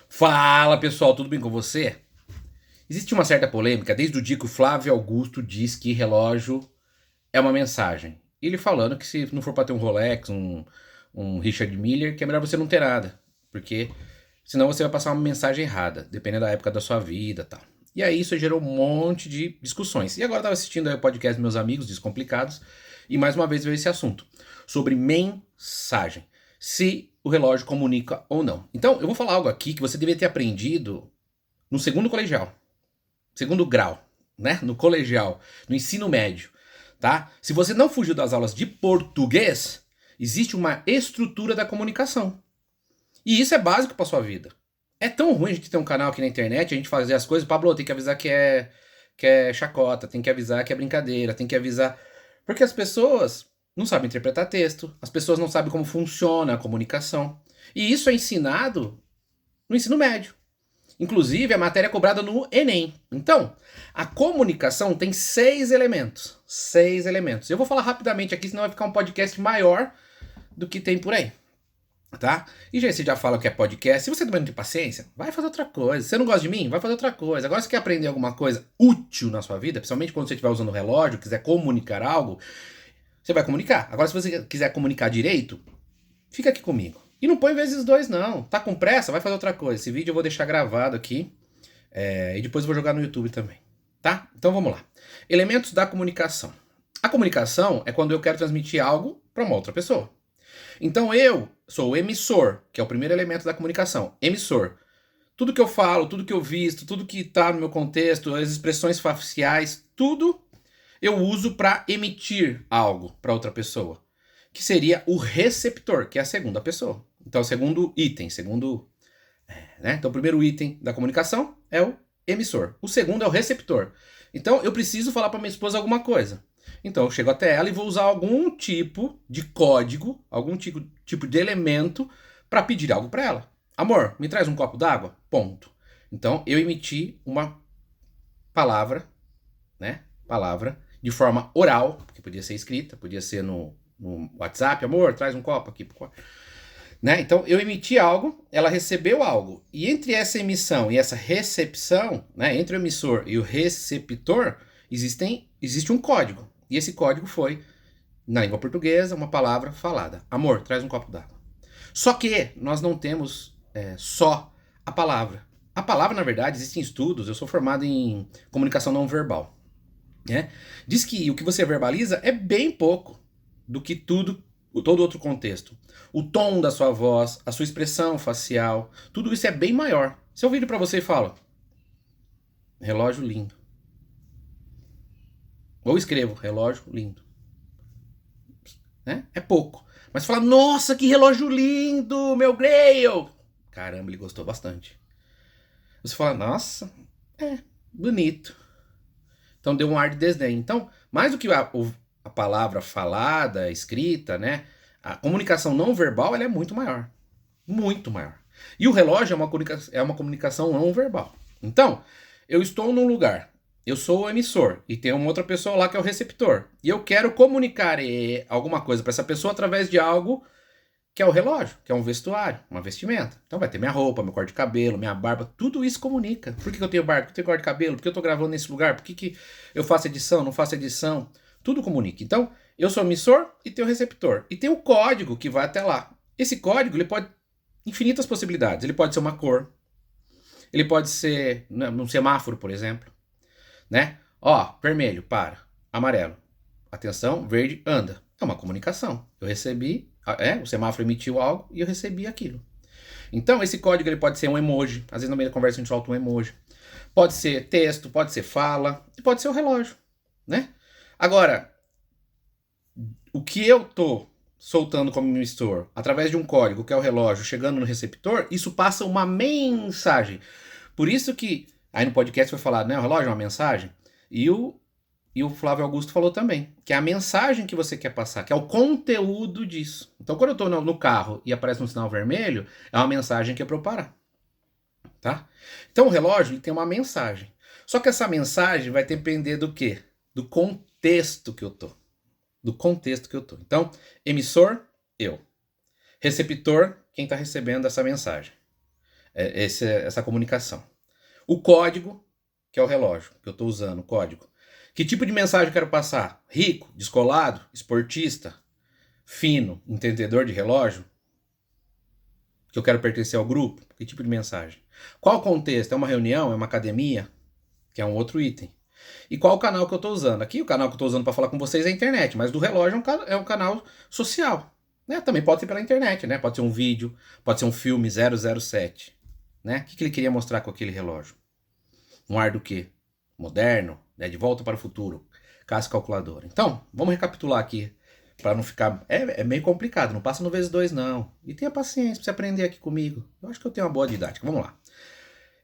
Fala pessoal, tudo bem com você? Existe uma certa polêmica desde o dia que o Flávio Augusto diz que relógio é uma mensagem. Ele falando que se não for para ter um Rolex, um Richard Miller, que é melhor você não ter nada. Porque senão você vai passar uma mensagem errada, dependendo da época da sua vida e tal. E aí isso gerou um monte de discussões. E agora eu estava assistindo aí o podcast dos meus amigos, Descomplicados, e mais uma vez veio esse assunto, sobre mensagem. Se o relógio comunica ou não. Então, eu vou falar algo aqui que você deveria ter aprendido no segundo colegial, segundo grau, né? No colegial, no ensino médio, tá? Se você não fugiu das aulas de português, existe uma estrutura da comunicação. E isso é básico para sua vida. É tão ruim a gente ter um canal aqui na internet, a gente fazer as coisas, Pablo, tem que avisar que é chacota, tem que avisar que é brincadeira, tem que avisar. Porque as pessoas não sabem interpretar texto, as pessoas não sabem como funciona a comunicação. E isso é ensinado no ensino médio. Inclusive, a matéria é cobrada no Enem. Então, a comunicação tem 6 elementos. 6 elementos. Eu vou falar rapidamente aqui, senão vai ficar um podcast maior do que tem por aí. Tá? E já, você já fala que é podcast. Se você também não tem paciência, vai fazer outra coisa. Se você não gosta de mim, vai fazer outra coisa. Agora, se você quer aprender alguma coisa útil na sua vida, principalmente quando você estiver usando o relógio, quiser comunicar algo, você vai comunicar. Agora, se você quiser comunicar direito, fica aqui comigo. E não põe vezes dois, não. Tá com pressa? Vai fazer outra coisa. Esse vídeo eu vou deixar gravado aqui. E depois eu vou jogar no YouTube também. Tá? Então vamos lá. Elementos da comunicação. A comunicação é quando eu quero transmitir algo para uma outra pessoa. Então eu sou o emissor, que é o primeiro elemento da comunicação. Emissor. Tudo que eu falo, tudo que eu visto, tudo que está no meu contexto, as expressões faciais, tudo eu uso para emitir algo para outra pessoa. Que seria o receptor, que é a segunda pessoa. Então, o segundo item, né? Então, o primeiro item da comunicação é o emissor. O segundo é o receptor. Então, eu preciso falar para minha esposa alguma coisa. Então, eu chego até ela e vou usar algum tipo de código, algum tipo de elemento para pedir algo para ela. Amor, me traz um copo d'água? Ponto. Então, eu emiti uma palavra, né? Palavra de forma oral, que podia ser escrita, podia ser no WhatsApp, amor, traz um copo aqui. Né? Então, eu emiti algo, ela recebeu algo. E entre essa emissão e essa recepção, né, entre o emissor e o receptor, existe um código. E esse código foi, na língua portuguesa, uma palavra falada. Amor, traz um copo d'água. Só que nós não temos só a palavra. A palavra, na verdade, existem estudos, eu sou formado em comunicação não verbal. Né? Diz que o que você verbaliza é bem pouco do que todo outro contexto. O tom da sua voz, a sua expressão facial, tudo isso é bem maior. Se eu viro para você e falo, relógio lindo. Ou escrevo, relógio lindo. Né? É pouco. Mas fala, nossa, que relógio lindo, meu Grail. Caramba, ele gostou bastante. Você fala, nossa, bonito. Então deu um ar de desdém. Então, mais do que a palavra falada, escrita, né? A comunicação não verbal ela é muito maior. Muito maior. E o relógio é uma comunicação não verbal. Então, eu estou num lugar, eu sou o emissor, e tem uma outra pessoa lá que é o receptor. E eu quero comunicar alguma coisa para essa pessoa através de algo que é o relógio, que é um vestuário, uma vestimenta. Então vai ter minha roupa, meu corte de cabelo, minha barba, tudo isso comunica. Por que eu tenho barba? Por que eu tenho corte de cabelo? Por que eu tô gravando nesse lugar? Por que eu faço edição, não faço edição? Tudo comunica. Então, eu sou o emissor e tenho o receptor. E tem o código que vai até lá. Esse código, ele pode infinitas possibilidades. Ele pode ser uma cor. Ele pode ser num semáforo, por exemplo. Né? Ó, vermelho, para. Amarelo. Atenção, verde, anda. É uma comunicação. Eu recebi, o semáforo emitiu algo e eu recebi aquilo. Então, esse código ele pode ser um emoji. Às vezes no meio da conversa a gente solta um emoji. Pode ser texto, pode ser fala, e pode ser o relógio, né? Agora, o que eu tô soltando como emissor, através de um código, que é o relógio, chegando no receptor, isso passa uma mensagem. Por isso que, aí no podcast foi falado, né, o relógio é uma mensagem, e o Flávio Augusto falou também, que é a mensagem que você quer passar, que é o conteúdo disso. Então, quando eu estou no carro e aparece um sinal vermelho, é uma mensagem que é para eu parar. Tá? Então, o relógio ele tem uma mensagem. Só que essa mensagem vai depender do quê? Do contexto que eu tô. Do contexto que eu tô. Então, emissor, eu. Receptor, quem está recebendo essa mensagem. essa comunicação. O código, que é o relógio que eu estou usando, o código. Que tipo de mensagem eu quero passar? Rico, descolado, esportista, fino, entendedor de relógio? Que eu quero pertencer ao grupo? Que tipo de mensagem? Qual o contexto? É uma reunião? É uma academia? Que é um outro item. E qual o canal que eu estou usando? Aqui o canal que eu estou usando para falar com vocês é a internet, mas do relógio é um canal social. Né? Também pode ser pela internet, né? Pode ser um vídeo, pode ser um filme 007. Né? O que ele queria mostrar com aquele relógio? Um ar do quê? Moderno, né? De volta para o futuro, caso calculadora. Então, vamos recapitular aqui, para não ficar... É meio complicado, não passa no vezes 2 não. E tenha paciência para você aprender aqui comigo. Eu acho que eu tenho uma boa didática. Vamos lá.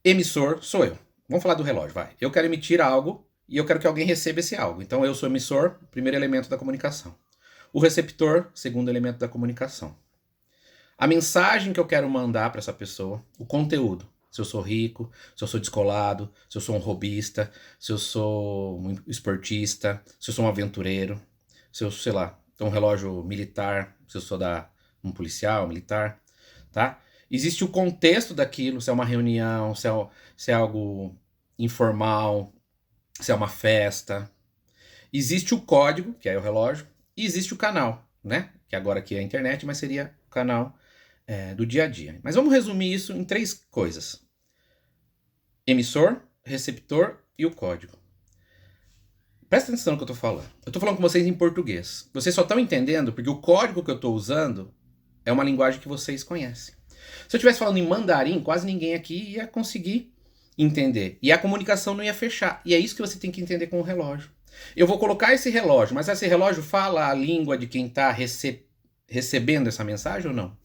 Emissor sou eu. Vamos falar do relógio, vai. Eu quero emitir algo e eu quero que alguém receba esse algo. Então eu sou emissor, primeiro elemento da comunicação. O receptor, segundo elemento da comunicação. A mensagem que eu quero mandar para essa pessoa, o conteúdo. Se eu sou rico, se eu sou descolado, se eu sou um robista, se eu sou um esportista, se eu sou um aventureiro, se eu, sei lá, um relógio militar, se eu sou um policial, militar, tá? Existe o contexto daquilo, se é uma reunião, se é algo informal, se é uma festa. Existe o código, que é o relógio, e existe o canal, né? Que agora aqui é a internet, mas seria o canal do dia a dia. Mas vamos resumir isso em 3 coisas: emissor, receptor e o código. Presta atenção no que eu estou falando. Eu estou falando com vocês em português. Vocês só estão entendendo porque o código que eu estou usando é uma linguagem que vocês conhecem. Se eu estivesse falando em mandarim, quase ninguém aqui ia conseguir entender. E a comunicação não ia fechar. E é isso que você tem que entender com o relógio. Eu vou colocar esse relógio, mas esse relógio fala a língua de quem está recebendo essa mensagem ou não?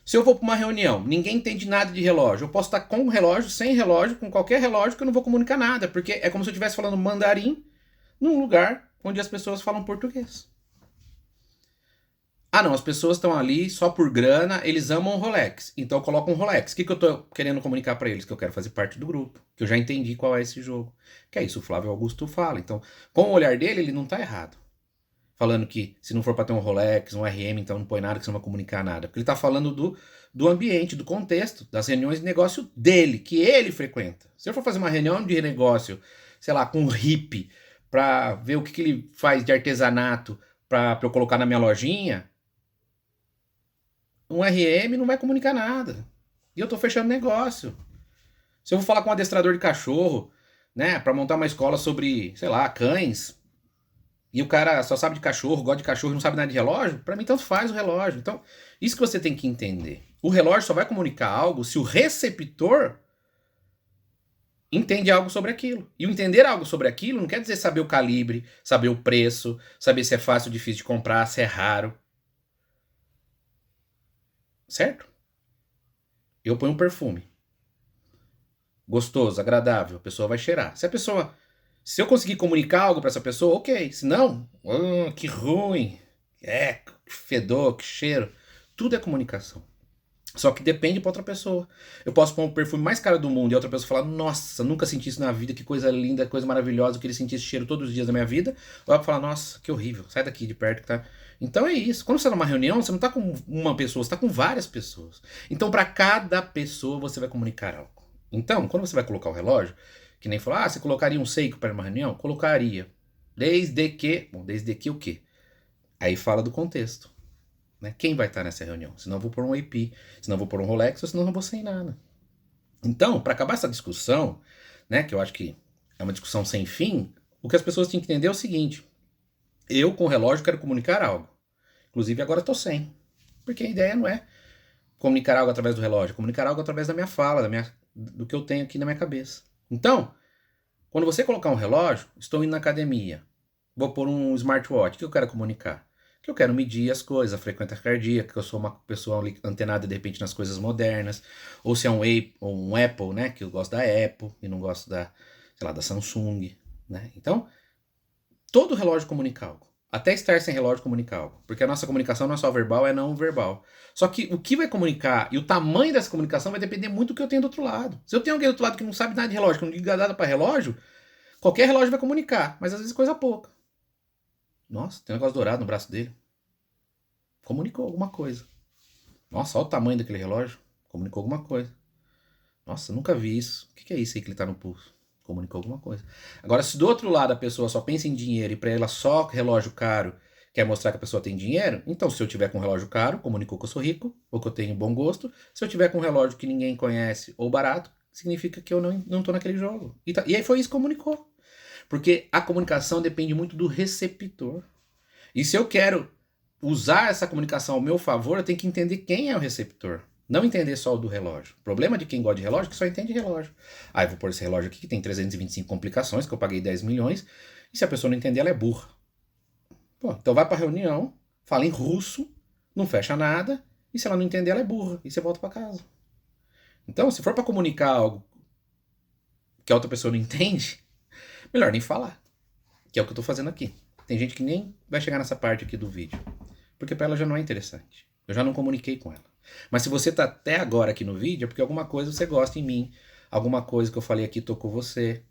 Se eu vou para uma reunião, ninguém entende nada de relógio. Eu posso estar com relógio, sem relógio, com qualquer relógio que eu não vou comunicar nada. Porque é como se eu estivesse falando mandarim num lugar onde as pessoas falam português. Ah não, as pessoas estão ali só por grana, eles amam o Rolex, então eu coloco um Rolex. O que eu tô querendo comunicar para eles? Que eu quero fazer parte do grupo, que eu já entendi qual é esse jogo. Que é isso, o Flávio Augusto fala. Então, com o olhar dele, ele não tá errado. Falando que se não for para ter um Rolex, um RM, então não põe nada que você não vai comunicar nada. Porque ele tá falando do ambiente, do contexto, das reuniões de negócio dele, que ele frequenta. Se eu for fazer uma reunião de negócio, sei lá, com um hippie, para ver o que ele faz de artesanato para eu colocar na minha lojinha, um RM não vai comunicar nada. E eu tô fechando negócio. Se eu vou falar com um adestrador de cachorro, né, para montar uma escola sobre, sei lá, cães, e o cara só sabe de cachorro, gosta de cachorro e não sabe nada de relógio, para mim tanto faz o relógio. Então, isso que você tem que entender. O relógio só vai comunicar algo se o receptor entende algo sobre aquilo. E o entender algo sobre aquilo não quer dizer saber o calibre, saber o preço, saber se é fácil ou difícil de comprar, se é raro. Certo? Eu ponho um perfume. Gostoso, agradável, a pessoa vai cheirar. Se eu conseguir comunicar algo para essa pessoa, ok. Se não, que ruim, que fedor, que cheiro. Tudo é comunicação. Só que depende para outra pessoa. Eu posso pôr o perfume mais caro do mundo e outra pessoa falar: nossa, nunca senti isso na vida, que coisa linda, que coisa maravilhosa, eu queria sentir esse cheiro todos os dias da minha vida. Ou ela falar: nossa, que horrível, sai daqui de perto que tá. Então é isso. Quando você está numa reunião, você não está com uma pessoa, você está com várias pessoas. Então, para cada pessoa, você vai comunicar algo. Então, quando você vai colocar o relógio, que nem falar, você colocaria um Seiko para uma reunião? Colocaria. Desde que o quê? Aí fala do contexto. Né? Quem vai estar nessa reunião? Senão eu vou pôr um AP, senão eu vou pôr um Rolex, ou senão eu não vou sem nada. Então, para acabar essa discussão, né, que eu acho que é uma discussão sem fim, o que as pessoas têm que entender é o seguinte: eu com o relógio quero comunicar algo. Inclusive agora estou sem. Porque a ideia não é comunicar algo através do relógio, é comunicar algo através da minha fala, do que eu tenho aqui na minha cabeça. Então, quando você colocar um relógio, estou indo na academia, vou pôr um smartwatch, o que eu quero comunicar? Que eu quero medir as coisas, a frequência cardíaca, que eu sou uma pessoa antenada de repente nas coisas modernas, ou se é um Apple, né, que eu gosto da Apple e não gosto sei lá, da Samsung, né? Então, todo relógio comunica algo. Até estar sem relógio comunica algo. Porque a nossa comunicação não é só verbal, é não verbal. Só que o que vai comunicar e o tamanho dessa comunicação vai depender muito do que eu tenho do outro lado. Se eu tenho alguém do outro lado que não sabe nada de relógio, que não liga nada para relógio, qualquer relógio vai comunicar, mas às vezes coisa pouca. Nossa, tem um negócio dourado no braço dele. Comunicou alguma coisa. Nossa, olha o tamanho daquele relógio. Comunicou alguma coisa. Nossa, nunca vi isso. O que é isso aí que ele tá no pulso? Comunicou alguma coisa. Agora, se do outro lado a pessoa só pensa em dinheiro e pra ela só relógio caro quer mostrar que a pessoa tem dinheiro, então se eu tiver com um relógio caro, comunicou que eu sou rico, ou que eu tenho bom gosto. Se eu tiver com um relógio que ninguém conhece ou barato, significa que eu não tô naquele jogo. E aí foi isso que comunicou. Porque a comunicação depende muito do receptor. E se eu quero usar essa comunicação ao meu favor, eu tenho que entender quem é o receptor. Não entender só o do relógio. O problema de quem gosta de relógio é que só entende relógio. Ah, eu vou pôr esse relógio aqui que tem 325 complicações, que eu paguei 10 milhões, e se a pessoa não entender, ela é burra. Pô, então vai pra reunião, fala em russo, não fecha nada, e se ela não entender, ela é burra, e você volta para casa. Então, se for para comunicar algo que a outra pessoa não entende, melhor nem falar. Que é o que eu tô fazendo aqui. Tem gente que nem vai chegar nessa parte aqui do vídeo, porque para ela já não é interessante. Eu já não comuniquei com ela. Mas se você tá até agora aqui no vídeo, é porque alguma coisa você gosta em mim, alguma coisa que eu falei aqui tocou você,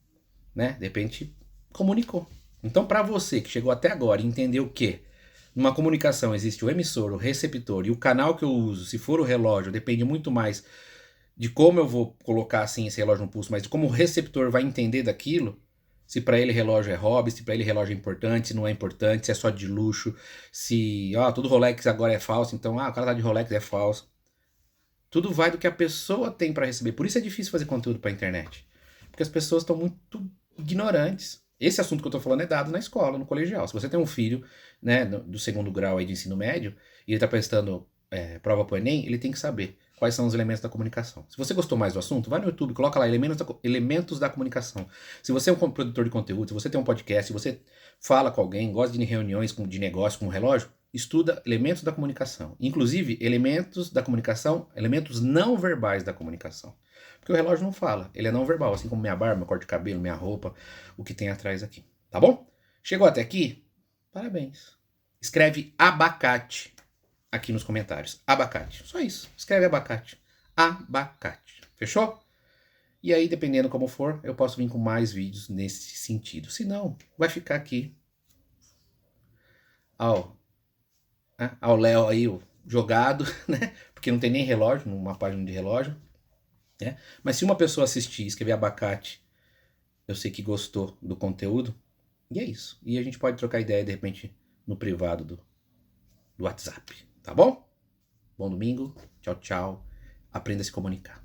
né? De repente comunicou. Então, para você que chegou até agora e entendeu que numa comunicação existe o emissor, o receptor e o canal que eu uso, se for o relógio, depende muito mais de como eu vou colocar assim esse relógio no pulso, mas de como o receptor vai entender daquilo. Se para ele relógio é hobby, se para ele relógio é importante, se não é importante, se é só de luxo, se todo Rolex agora é falso, então o cara tá de Rolex é falso. Tudo vai do que a pessoa tem para receber. Por isso é difícil fazer conteúdo para internet, porque as pessoas estão muito ignorantes. Esse assunto que eu tô falando é dado na escola, no colegial. Se você tem um filho, né, do segundo grau aí de ensino médio e ele tá prestando prova pro Enem, ele tem que saber quais são os elementos da comunicação. Se você gostou mais do assunto, vai no YouTube, coloca lá elementos da comunicação. Se você é um produtor de conteúdo, se você tem um podcast, se você fala com alguém, gosta de reuniões de negócio com um relógio, estuda elementos da comunicação. Inclusive, elementos da comunicação, elementos não verbais da comunicação. Porque o relógio não fala, ele é não verbal, assim como minha barba, meu corte de cabelo, minha roupa, o que tem atrás aqui. Tá bom? Chegou até aqui? Parabéns. Escreve abacate aqui nos comentários. Abacate. Só isso. Escreve abacate. Abacate. Fechou? E aí, dependendo como for, eu posso vir com mais vídeos nesse sentido. Se não, vai ficar aqui ao Léo aí jogado, né? Porque não tem nem relógio, numa página de relógio. Né? Mas se uma pessoa assistir e escrever abacate, eu sei que gostou do conteúdo. E é isso. E a gente pode trocar ideia, de repente, no privado do WhatsApp. Tá bom? Bom domingo. Tchau, tchau. Aprenda a se comunicar.